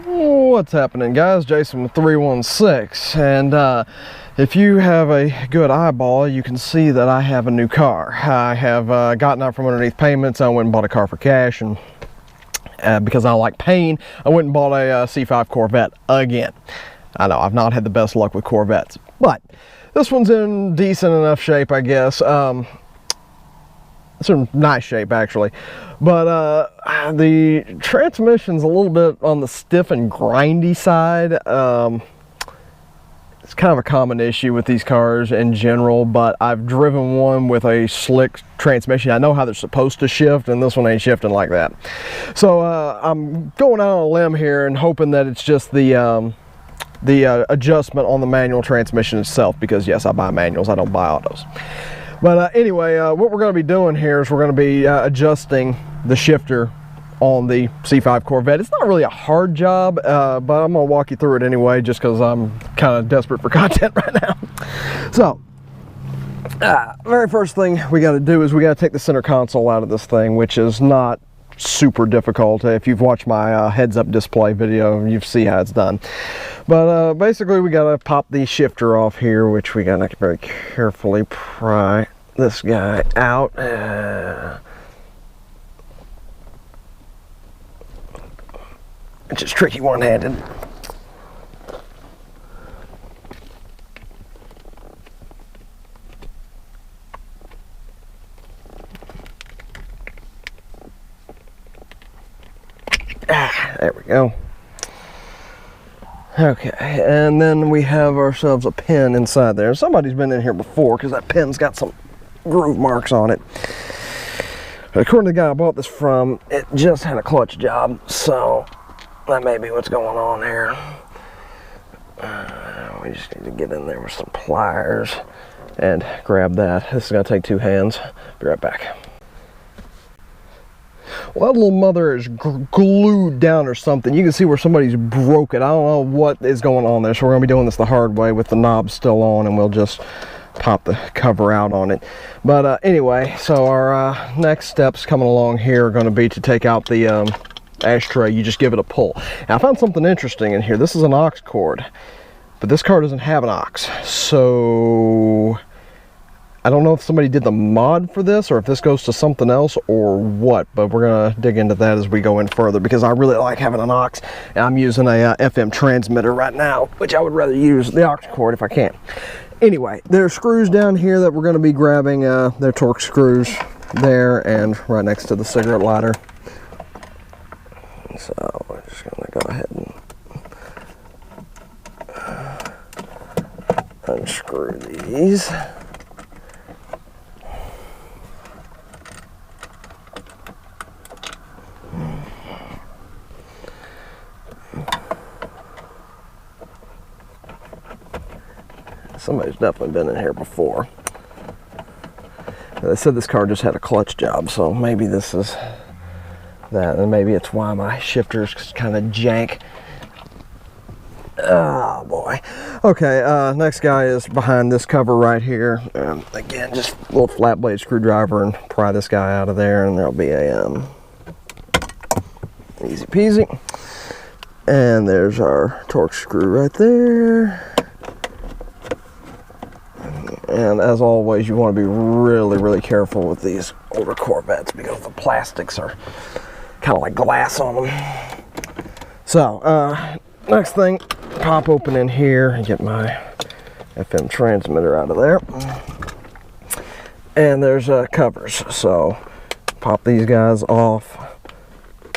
What's happening, guys? Jason with 316, and if you have a good eyeball, you can see that I have a new car. I have gotten out from underneath payments. I went and bought a car for cash, and because I like pain, I went and bought a C5 Corvette again. I know I've not had the best luck with Corvettes, but this one's in decent enough shape, I guess. It's in nice shape, actually, but the transmission's a little bit on the stiff and grindy side. It's kind of a common issue with these cars in general, but I've driven one with a slick transmission. I know how they're supposed to shift, and this one ain't shifting like that. So I'm going out on a limb here and hoping that it's just the adjustment on the manual transmission itself, because yes, I buy manuals, I don't buy autos. But anyway, what we're going to be doing here is we're going to be adjusting the shifter on the C5 Corvette. It's not really a hard job, but I'm going to walk you through it anyway, just because I'm kind of desperate for content right now. So, very first thing we got to do is we got to take the center console out of this thing, which is not super difficult. If you've watched my heads-up display video, you see how it's done. But basically, we got to pop the shifter off here, which we got to very carefully pry this guy out. Which is tricky one-handed. There we go. Okay, and then we have ourselves a pin inside there. Somebody's been in here before because that pin's got some groove marks on it. According to the guy I bought this from, it just had a clutch job, so that may be what's going on here. We just need to get in there with some pliers and grab that. This is going to take two hands. Be right back. Well, that little mother is glued down or something. You can see where somebody's broke it. I don't know what is going on there, so we're going to be doing this the hard way with the knob still on, and we'll just pop the cover out on it. But anyway, so our next steps coming along here are going to be to take out the ashtray. You just give it a pull. Now, I found something interesting in here. This is an aux cord, but this car doesn't have an aux, so I don't know if somebody did the mod for this or if this goes to something else or what, but we're going to dig into that as we go in further, because I really like having an aux, and I'm using a FM transmitter right now, which I would rather use the aux cord if I can. Anyway, there's screws down here that we're going to be grabbing. They're Torx screws there and right next to the cigarette lighter. So we're just going to go ahead and unscrew these. Somebody's definitely been in here before. They said this car just had a clutch job, so maybe this is that, and maybe it's why my shifter's kind of jank. Oh boy. Okay, next guy is behind this cover right here. Again, just a little flat blade screwdriver and pry this guy out of there, and there'll be a easy peasy. And there's our Torx screw right there. And as always, you want to be really, really careful with these older Corvettes because the plastics are kind of like glass on them. So, next thing, pop open in here and get my FM transmitter out of there. And there's covers, so pop these guys off.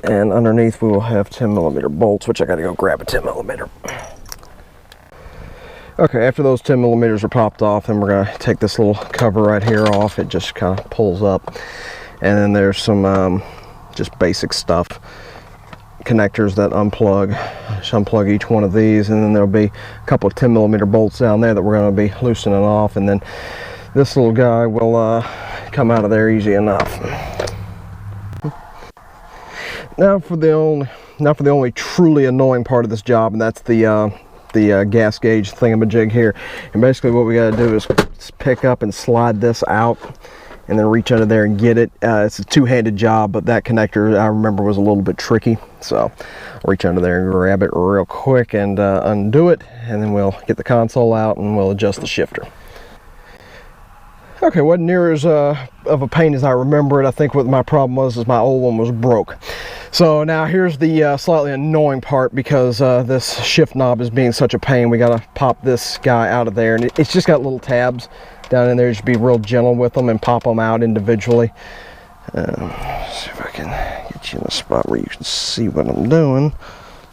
And underneath we will have 10mm bolts, which I got to go grab a 10mm. Okay, after those 10mm are popped off, then we're going to take this little cover right here off. It just kind of pulls up. And then there's some just basic stuff. Connectors that unplug. Just unplug each one of these, and then there'll be a couple of 10mm bolts down there that we're going to be loosening off. And then this little guy will come out of there easy enough. Now for the only truly annoying part of this job, and that's the gas gauge thingamajig here. And basically what we got to do is pick up and slide this out and then reach under there and get it. It's a two-handed job, but that connector I remember was a little bit tricky, so I'll reach under there and grab it real quick and undo it, and then we'll get the console out and we'll adjust the shifter. Okay, wasn't near as of a pain as I remember it. I think what my problem was is my old one was broke. So now here's the slightly annoying part, because this shift knob is being such a pain. We gotta pop this guy out of there, and it's just got little tabs down in there. Just be real gentle with them and pop them out individually. See if I can get you in a spot where you can see what I'm doing.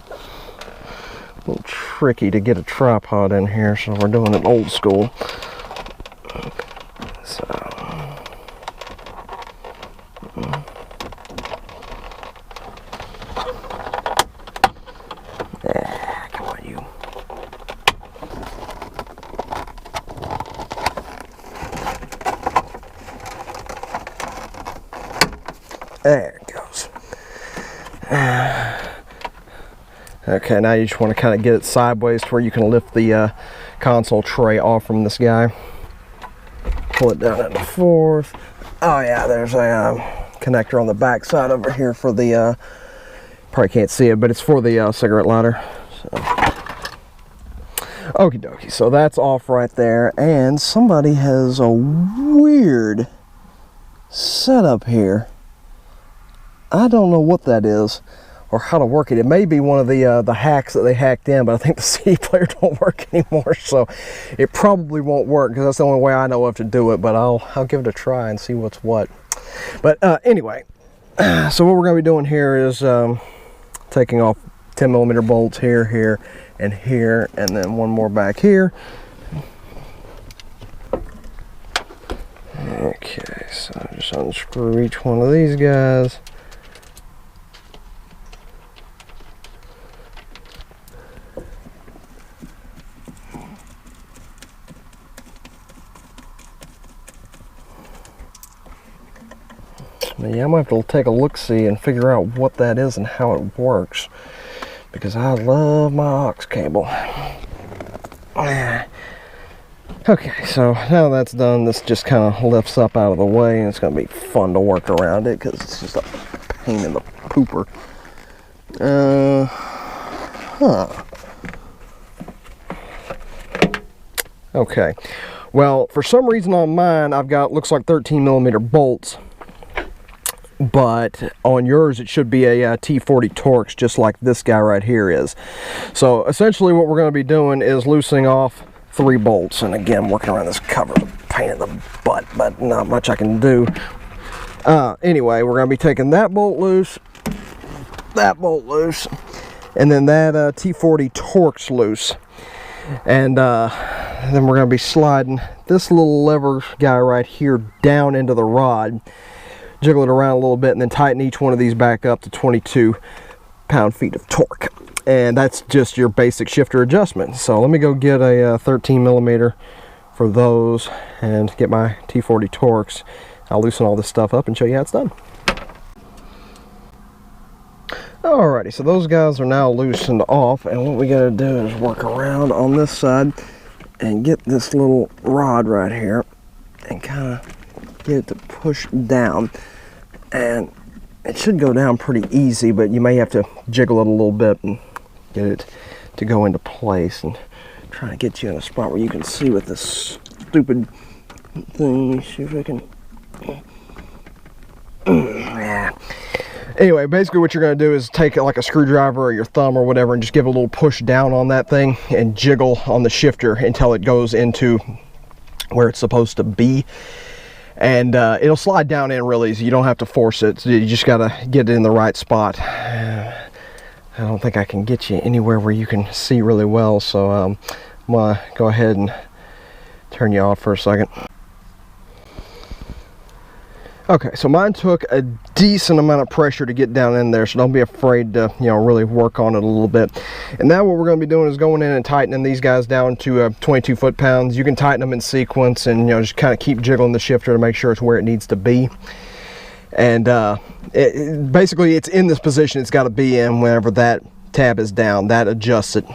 A little tricky to get a tripod in here, so we're doing it old school. So, come on, you. There it goes. Okay, now you just want to kind of get it sideways to where you can lift the console tray off from this guy. Pull it down into fourth. Oh yeah, there's a connector on the back side over here for the, probably can't see it, but it's for the cigarette lighter. So. Okie dokie, so that's off right there, and somebody has a weird setup here. I don't know what that is or how to work it. It may be one of the hacks that they hacked in, but I think the CD player don't work anymore, so it probably won't work, because that's the only way I know of to do it. But I'll give it a try and see what's what. But anyway, so what we're going to be doing here is taking off 10mm bolts here, here, and here, and then one more back here. Okay, so just unscrew each one of these guys. Yeah, I'm going to have to take a look-see and figure out what that is and how it works, because I love my aux cable. Okay, so now that's done, this just kind of lifts up out of the way, and it's going to be fun to work around it, because it's just a pain in the pooper. Okay, well, for some reason on mine, I've got, looks like 13mm bolts. But on yours it should be a T40 Torx, just like this guy right here is. So essentially what we're going to be doing is loosening off 3 bolts, and again working around this cover, pain in the butt, but not much I can do. Anyway, we're going to be taking that bolt loose, and then that T40 Torx loose, and then we're going to be sliding this little lever guy right here down into the rod, jiggle it around a little bit, and then tighten each one of these back up to 22 pound-feet of torque. And that's just your basic shifter adjustment. So let me go get a 13mm for those and get my T40 Torx. I'll loosen all this stuff up and show you how it's done. Alrighty, so those guys are now loosened off, and what we gotta do is work around on this side and get this little rod right here and kind of get it to push down, and it should go down pretty easy, but you may have to jiggle it a little bit and get it to go into place, and try to get you in a spot where you can see with this stupid thing. Let me see if I can. Anyway, basically what you're going to do is take it like a screwdriver or your thumb or whatever and just give it a little push down on that thing and jiggle on the shifter until it goes into where it's supposed to be. And it'll slide down in real easy. You don't have to force it. So you just got to get it in the right spot. I don't think I can get you anywhere where you can see really well. So I'm going to go ahead and turn you off for a second. Okay, so mine took a decent amount of pressure to get down in there, so don't be afraid to, really work on it a little bit. And now what we're going to be doing is going in and tightening these guys down to 22 foot-pounds. You can tighten them in sequence and, just kind of keep jiggling the shifter to make sure it's where it needs to be. And basically, it's in this position it's got to be in whenever that tab is down. That adjusts it.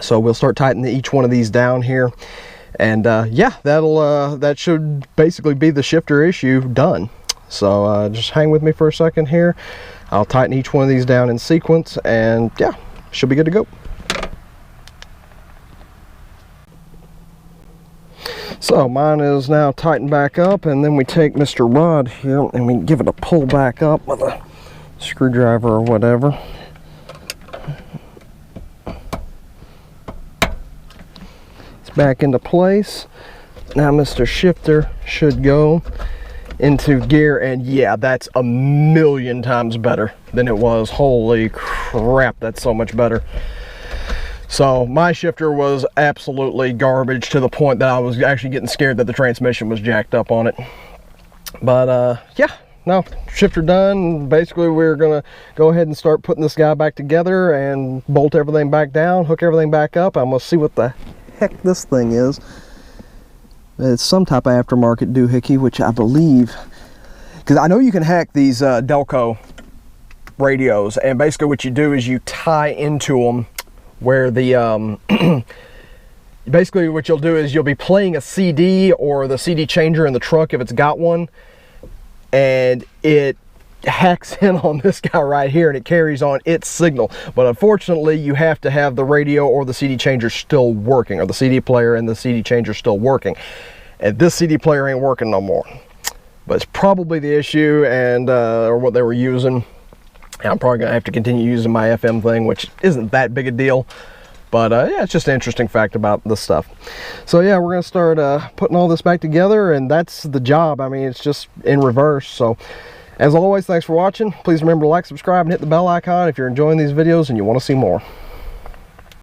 So we'll start tightening each one of these down here. And yeah, that should basically be the shifter issue done. So just hang with me for a second here. I'll tighten each one of these down in sequence, and yeah, should be good to go. So mine is now tightened back up, and then we take Mr. Rod here and we give it a pull back up with a screwdriver or whatever. It's back into place. Now Mr. Shifter should go into gear, and yeah, that's a million times better than it was. Holy crap, that's so much better. So my shifter was absolutely garbage, to the point that I was actually getting scared that the transmission was jacked up on it. But yeah, no, shifter done. Basically we're gonna go ahead and start putting this guy back together and bolt everything back down, hook everything back up. I'm gonna see what the heck this thing is. It's some type of aftermarket doohickey, which I believe, because I know you can hack these Delco radios, and basically what you do is you tie into them where the basically what you'll do is you'll be playing a CD or the CD changer in the truck if it's got one, and it hacks in on this guy right here and it carries on its signal. But unfortunately you have to have the radio or the CD changer still working, or the CD player and the CD changer still working, and this CD player ain't working no more. But it's probably the issue, and or what they were using. I'm probably gonna have to continue using my FM thing, which isn't that big a deal, but yeah, it's just an interesting fact about this stuff. So yeah, we're gonna start putting all this back together, and that's the job. I mean, it's just in reverse. So as always, thanks for watching. Please remember to like, subscribe, and hit the bell icon if you're enjoying these videos and you want to see more.